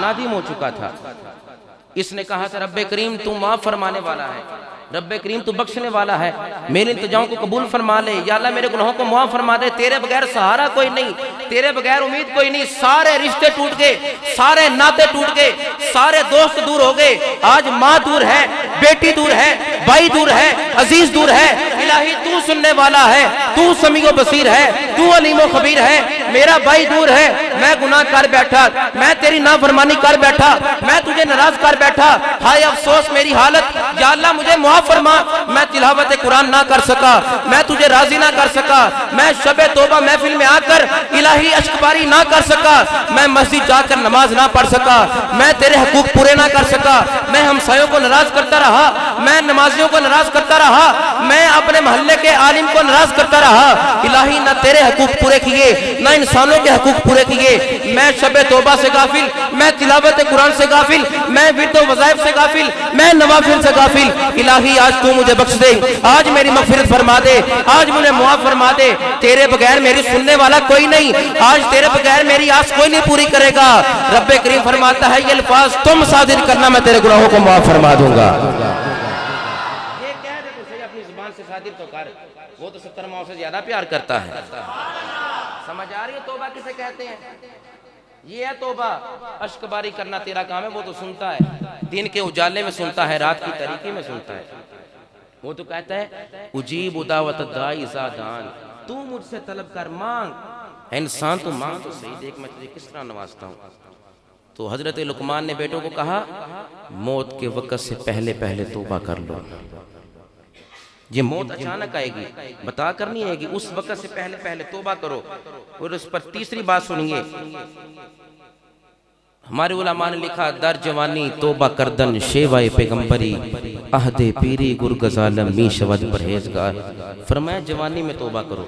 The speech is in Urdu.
نادم ہو چکا تھا۔ اس نے کہا تھا رب کریم تو معاف فرمانے والا ہے، رب کریم تو بخشنے والا ہے، میرے التجاؤں کو قبول فرما لے، یا اللہ میرے گناہوں کو معاف فرما دے، تیرے بغیر سہارا کوئی نہیں، تیرے بغیر امید کوئی نہیں۔ سارے رشتے ٹوٹ گئے، سارے ناطے ٹوٹ گئے، سارے دوست دور ہو گئے، آج ماں دور ہے، بیٹی دور ہے، بھائی دور ہے، عزیز دور ہے۔ الہی تو سننے والا ہے، تو سمیع و بصیر ہے، تو علیم و خبیر ہے۔ میرا بھائی دور ہے، میں گناہ کر بیٹھا، میں تیری نافرمانی کر بیٹھا، میں تجھے ناراض کر بیٹھا، ہائے افسوس میری حالت، یا اللہ مجھے معاف فرما۔ میں تلاوت قرآن نہ کر سکا، میں تجھے راضی نہ کر سکا، میں شب توبہ محفل میں آ کر الہی اشکباری نہ کر سکا، میں مسجد جا کر نماز نہ پڑھ سکا، میں تیرے حقوق پورے نہ کر سکا، میں ہمسایوں کو ناراض کرتا رہا، میں نمازیوں کو ناراض کرتا رہا، میں اپنے محلے کے عالم کو ناراض کرتا رہا۔ الہی نہ تیرے حقوق پورے کیے، نہ انسانوں کے حقوق پورے کیے۔ میں شب توبہ سے غافل، میں تلاوت قرآن سے غافل، میں ورد و وظائف سے غافل، میں نوافل سے غافل۔ الہی آج تو مجھے بخش دے، آج میری مغفرت فرما دے، آج مجھے معاف فرما دے۔ تیرے بغیر میری سننے والا کوئی نہیں، آج تیرے بغیر میری آس کوئی نہیں پوری کرے گا۔ رب کریم فرماتا ہے یہ الفاظ تم صادر کرنا، میں تیرے گناہوں کو معاف فرما دوں گا۔ یہ کہہ دے تو صحیح، اپنی زبان سے صادر تو کر، وہ تو 70 ماؤں سے زیادہ پیار کرتا ہے۔ سمجھ آ رہی ہے توبہ کسے کہتے ہیں؟ یہ ہے توبہ۔ اشکباری کرنا تیرا کام ہے، وہ تو سنتا ہے، دن کے اجالے میں سنتا ہے، رات کی تاریکی میں سنتا ہے۔ وہ تو کہتا ہے اجیب دعوت الداعی اذا دعان، تو مجھ سے طلب کر، مانگ۔ انسان تو مانگ تو صحیح، دیکھ میں تجھے کس طرح نوازتا ہوں۔ تو حضرت لقمان نے بیٹوں کو کہا موت کے وقت سے پہلے پہلے توبہ کر لو۔ یہ موت اچانک آئے گی، بتا کر نہیں آئے گی، اس وقت سے پہلے پہلے توبہ کرو۔ اور اس پر تیسری بات سنیے، ہمارے علماء نے لکھا در جوانی توبہ کردن شیوائے پیغمبری، عہد پیری گرگزالم می شود پرہیزگار۔ فرمایا جوانی میں توبہ کرو،